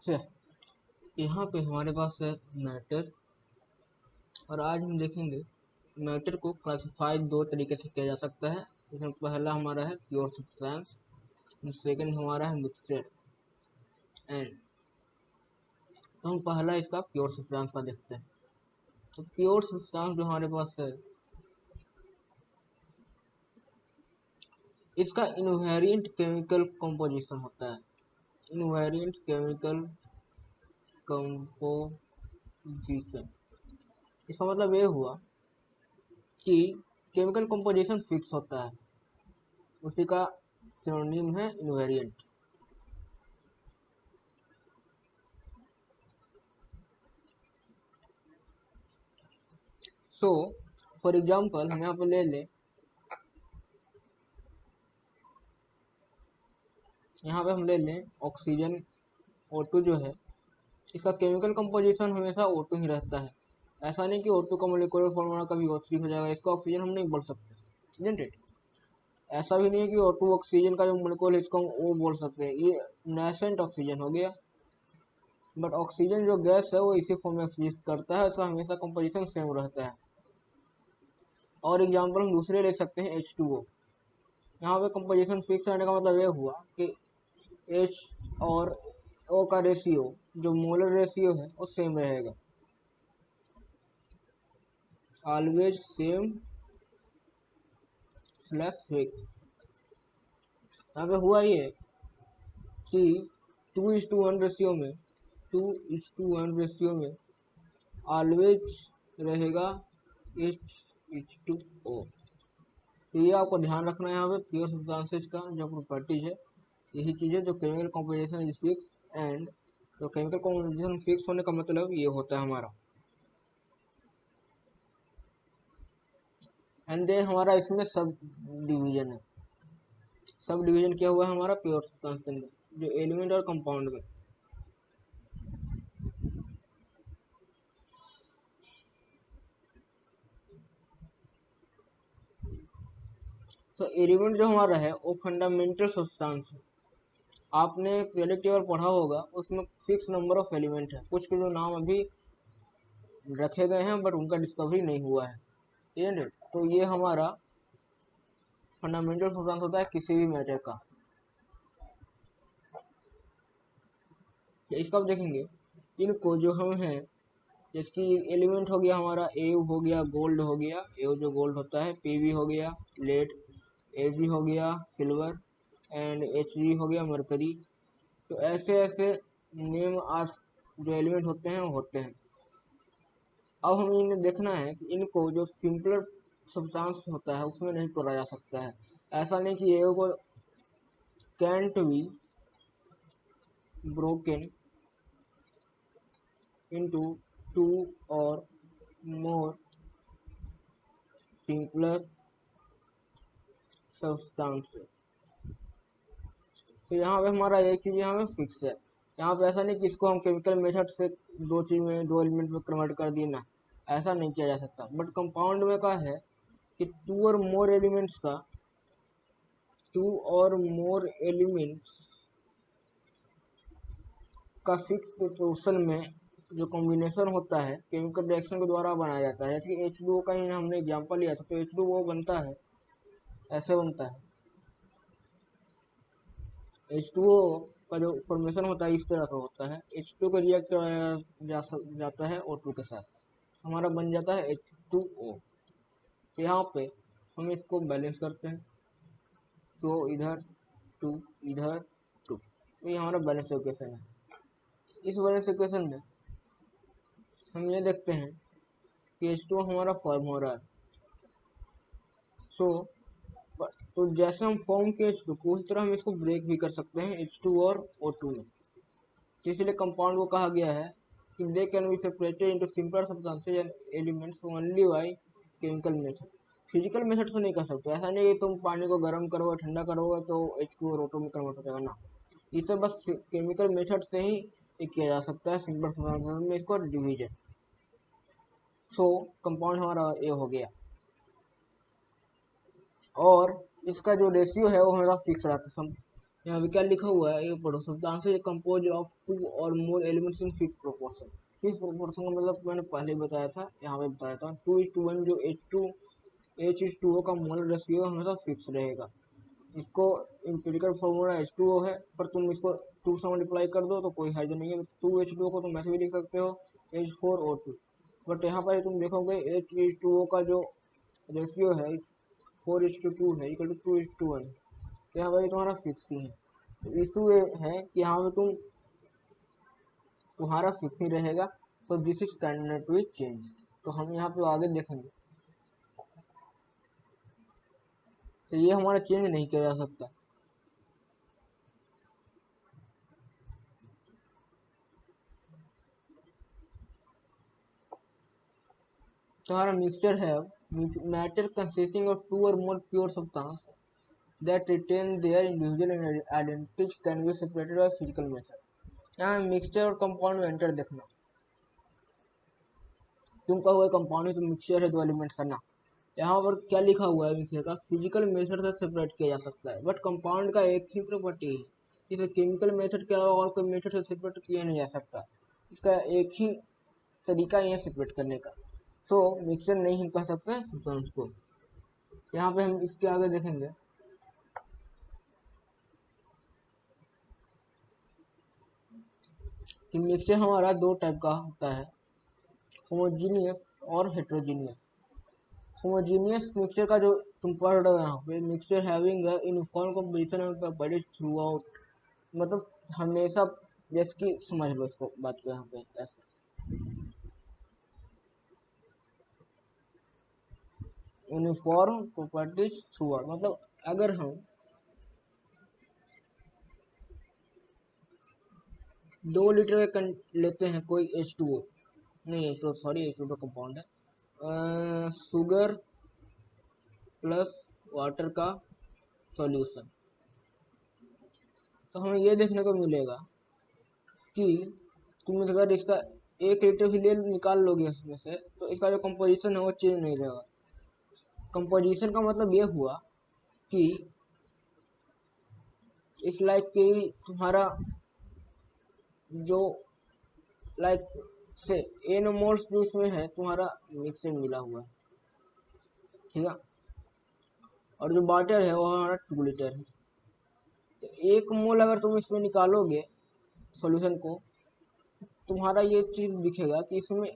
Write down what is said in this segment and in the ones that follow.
अच्छा, यहाँ पे हमारे पास है मैटर, और आज हम देखेंगे मैटर को क्लासिफाई दो तरीके से किया जा सकता है। इसमें पहला हमारा है प्योर सब्सटेंस, सेकंड हमारा है मिक्सचर। एंड तो हम पहला इसका प्योर सब्सटेंस का देखते हैं। तो प्योर सब्सटेंस जो हमारे पास है, इसका इनवेरिएंट केमिकल कंपोजिशन होता है। इनवेरिएंट केमिकल कंपोजिशन, इसका मतलब ये हुआ कि केमिकल कंपोजिशन फिक्स होता है, उसी का सिनोनिम है इनवेरिएंट। सो फॉर एग्जांपल हम यहाँ पे ले लें, यहाँ पे हम ले लें ऑक्सीजन O2 जो है, इसका केमिकल कंपोजिशन हमेशा O2 ही रहता है। ऐसा नहीं कि O2 का मोलिकुलर फॉर्मूला कभी O3 हो जाएगा, इसका ऑक्सीजन हम नहीं बोल सकते, isn't it? ऐसा भी नहीं है कि O2 ऑक्सीजन का जो मोलिकुल है इसको हम O बोल सकते हैं, ये नेसेंट ऑक्सीजन हो गया। बट ऑक्सीजन जो गैस है वो इसी फॉर्म में एग्जिस्ट करता है, इसका हमेशा कंपोजिशन सेम रहता है। और एग्जाम्पल हम दूसरे ले सकते हैं H2O। यहाँ पे कंपोजिशन फिक्स रहने का मतलब ये हुआ कि H और O का रेशियो, जो मोलर रेशियो है वो सेम रहेगा, ऑलवेज सेम स्लैश फिक्स। यहाँ पे हुआ ये कि 2:1 रेशियो में 2:1 रेशियो में ऑलवेज रहेगा H2O। तो ये आपको ध्यान रखना है। यहाँ पे प्योर सब्सटेंसेस का जो प्रॉपर्टीज है, यही चीज़ें जो chemical composition is fix, and तो केमिकल कंपोजिशन फिक्स होने का मतलब ये होता है हमारा। एंड देन हमारा इसमें सब डिवीजन है। सब डिवीजन क्या हुआ है हमारा प्योर सब्सटेंस के अंदर, जो एलिमेंट और कंपाउंड में। तो एलिमेंट जो हमारा है वो फंडामेंटल सब्सटेंस है। आपने पीरियोडिक टेबल पढ़ा होगा, उसमें फिक्स नंबर ऑफ एलिमेंट है, कुछ के जो नाम अभी रखे गए हैं बट उनका डिस्कवरी नहीं हुआ है। तो ये हमारा फंडामेंटल सब्सटेंस होता है किसी भी मैटर का। इसका आप देखेंगे, इनको जो हम हैं, जिसकी एलिमेंट हो गया हमारा एयू हो गया, गोल्ड हो गया, एयू जो गोल्ड होता है, पीवी हो गया लेड, एजी हो गया सिल्वर, एंड एचजी हो गया मरकरी। तो ऐसे ऐसे नेम आज जो एलिमेंट होते हैं वो होते हैं। अब हमें इन्हें देखना है कि इनको जो सिंपलर सब्सटेंस होता है उसमें नहीं तोड़ा जा सकता है। ऐसा नहीं कि एयू को cantt be broken into two or more simpler substances। तो यहाँ पे हमारा एक चीज यहाँ पे फिक्स है। यहाँ पे ऐसा नहीं कि इसको हम केमिकल मेथड से दो चीज में, दो एलिमेंट में कन्वर्ट कर दिए ना, ऐसा नहीं किया जा सकता। बट कंपाउंड में का है कि टू और मोर एलिमेंट्स का फिक्स प्रोपोर्शन में जो कॉम्बिनेशन होता है केमिकल रिएक्शन के द्वारा बनाया जाता है। जैसे कि H2O का ही हमने एग्जांपल लिया था, तो H2O बनता है, ऐसे बनता है। H2O का जो फॉर्मेशन होता है इस तरह का होता है, H2 का रिएक्ट जाता है O2 के साथ, हमारा बन जाता है H2O। तो यहाँ पे हम इसको बैलेंस करते हैं, तो इधर टू इधर टू, तो ये हमारा बैलेंस इक्वेशन है। इस बैलेंस इक्वेशन में हम ये देखते हैं कि H2O हमारा फॉर्म हो रहा है। तो जैसे हम फॉर्म के H2 को, उस तरह हम इसको ब्रेक भी कर सकते हैं H2 और O2 में। तो इसलिए कंपाउंड को कहा गया है कि they can be separated into simpler substances and elements only by chemical method. Physical method से नहीं कर सकते। ऐसा नहीं कि तुम पानी को गर्म करोगे, ठंडा करोगे तो H2 और O2 में कन्वर्ट हो जाएगा ना, इसे बस केमिकल मेथड से ही किया जा सकता है सिंपल सब्सटेंसेस में, इसको डिवीजन। सो कंपाउंड हमारा ये हो गया, और इसका जो रेशियो है वो हमारा फिक्स रहता है। यहाँ पे क्या लिखा हुआ है ये पढ़ो। सब्सटेंसेस कंपोज ऑफ टू और more elements in fix proportion. Fix proportion का मतलब मैंने पहले बताया था, यहाँ पे बताया था 2:1 जो H2O का मोलर रेशियो हमेशा फिक्स रहेगा। इसको एम्पिरिकल फॉर्मूला H2O है, पर तुम इसको 2 से मल्टीप्लाई कर दो तो कोई हर्ज नहीं है। 2H2O को तुम ऐसे भी लिख सकते हो H4O2, बट यहाँ पर तुम देखोगे H2O का जो रेशियो है 4:2 है इक्वल टू 2:1, तो यहाँ पर तुम्हारा फिक्स ही है। इशू ये है कि यहाँ पे तुम्हारा फिक्स ही रहेगा, तो this is can to change. तो हम यहाँ पे आगे देखेंगे, तो ये हमारा चेंज नहीं किया जा सकता। तो हमारा मिक्सचर है मैटर कंसिस्टिंग ऑफ टू और मोर pure substance that retain their individual identities can be separated by physical method। यहाँ मिक्सचर और कंपाउंड में एंटर देखना, तुम कहोगे कंपाउंड तो मिक्सचर है दो एलिमेंट्स का ना, यहाँ पर क्या लिखा हुआ है मिक्सचर का फिजिकल मेथड से सेपरेट किया जा सकता है, बट कंपाउंड का एक ही प्रॉपर्टी है, इसे केमिकल मेथड के अलावा और कोई मेथड से सेपरेट किया नहीं जा सकता, इसका एक ही तरीका है सेपरेट करने का। तो मिक्सचर नहीं हम कह सकते हैं सब्सटेंस को। यहाँ पे हम इसके आगे देखेंगे कि मिक्सचर हमारा दो टाइप का होता है, होमोजीनियस और हेट्रोजीनियस। होमोजीनियस मिक्सचर का जो तुम पढ़ रहे हो यहाँ पे, mixture having uniform composition and properties through out, मतलब हमेशा जैसे कि समझ लो इसको बात को यहाँ पे ऐसे, यूनिफॉर्म प्रॉपर्टीज थ्रू आउट मतलब अगर हम 2 लीटर का लेते हैं कोई H2O, नहीं H2O सॉरी H2O कंपाउंड है, शुगर प्लस वाटर का सॉल्यूशन, तो हमें ये देखने को मिलेगा कि तुम अगर इसका 1 लीटर भी ले निकाल लोगे इसमें से, तो इसका जो कंपोजिशन है वो चेंज नहीं रहेगा। कंपोजिशन का मतलब ये हुआ कि इस लाइक कि तुम्हारा जो लाइक से n मोल्स जो इसमें है तुम्हारा मिक्सर मिला हुआ है, ठीक है, और जो वाटर है वो हमारा 2 लीटर है। तो 1 मोल अगर तुम इसमें निकालोगे सॉल्यूशन को, तुम्हारा ये चीज दिखेगा कि इसमें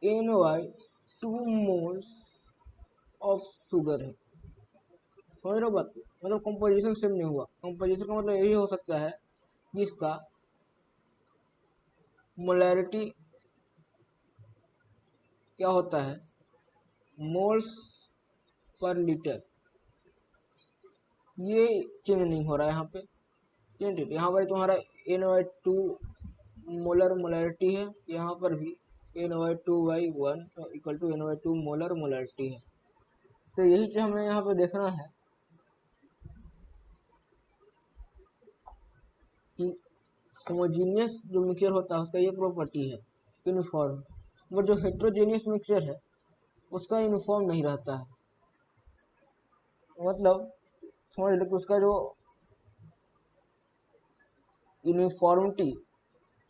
NY2 मोल्स ऑफ शुगर है। समझ रहे हो बात, मतलब कंपोजिशन सेम नहीं हुआ। कंपोजिशन का मतलब यही हो सकता है कि इसका मोलैरिटी क्या होता है, मोल्स पर लीटर, ये चेंज नहीं हो रहा है यहाँ पे। यहाँ पर तुम्हारा NY2 मोलर मोलैरिटी है, यहाँ पर भी NY2/1 equal to NY2 molar molarity है। तो यही चीज हमें यहाँ पे देखना है कि होमोजीनियस जो मिक्सचर होता है उसका ये प्रॉपर्टी है यूनिफॉर्म, बट जो हेट्रोजेनियस मिक्सचर है उसका यूनिफॉर्म नहीं रहता है। मतलब समझ लो कि उसका जो यूनिफॉर्मिटी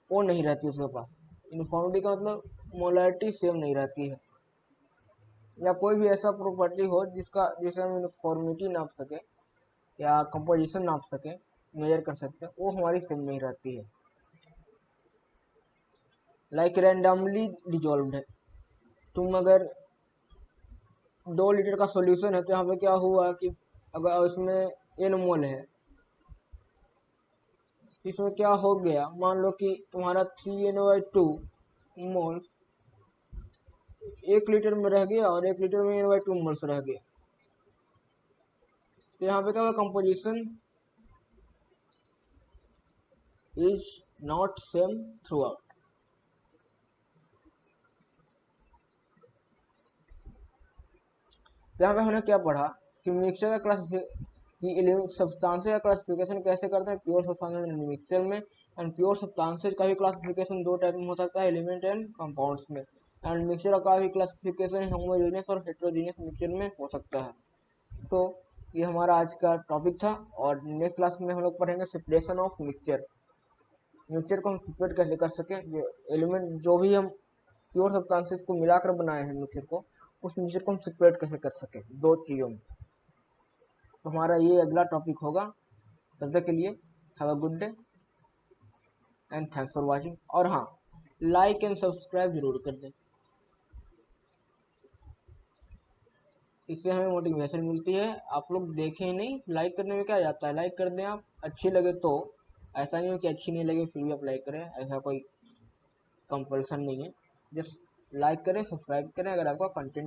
वो नहीं रहती उसके पास। यूनिफॉर्मिटी का मतलब मोलैरिटी सेम नहीं रहती है, या कोई भी ऐसा प्रॉपर्टी हो जिसे हम यूनिफॉर्मिटी नाप सके या कंपोजिशन नाप सके, मेजर कर सकते हैं, वो हमारी सेम नहीं रहती है। लाइक रैंडमली डिजॉल्व्ड है, तुम अगर 2 लीटर का सॉल्यूशन है तो यहाँ पे क्या हुआ कि अगर उसमें n मोल है, इसमें क्या हो गया, मान लो कि तुम्हारा 3NY2 मोल 1 लीटर में रह गया और 1 लीटर में NY2 मोल्स रह गया। तो यहाँ पे क्या हुआ, composition is not same through out. यहाँ पे हमने क्या पढ़ा कि मिक्सचर का सब्सटेंसेस का क्लासिफिकेशन कैसे करते हैं प्योर सब्सटेंसेस मिक्सचर में, एंड प्योर सब्सटेंसेस का भी क्लासिफिकेशन 2 टाइप में हो सकता है, एलिमेंट एंड कंपाउंड्स में, एंड मिक्सचर का भी क्लासिफिकेशन होमोजेनियस और हेट्रोजेनियस मिक्सचर में हो सकता है। तो ये हमारा आज का टॉपिक था। और नेक्स्ट क्लास में हम लोग पढ़ेंगे सेपरेशन ऑफ मिक्सचर। मिक्सचर को हम सेपरेट कैसे कर सकें, जो एलिमेंट जो भी हम प्योर सब्सटेंसेस को मिलाकर बनाए हैं मिक्सचर को, उस मिक्सचर को हम सेपरेट कैसे कर सकें दो चीज़ों में। तो हमारा ये अगला टॉपिक होगा। तब तक के लिए have a good day and thanks for watching. और हाँ, लाइक एंड सब्सक्राइब जरूर कर दें, इससे हमें मोटिवेशन मिलती है। आप लोग देखें नहीं, लाइक करने में क्या जाता है, लाइक कर दें आप, अच्छी लगे तो। ऐसा नहीं हो कि अच्छी नहीं लगे फिर भी आप लाइक करें, ऐसा कोई कंपल्सन नहीं है। जस्ट लाइक करें, सब्सक्राइब करें अगर आपका कंटेंट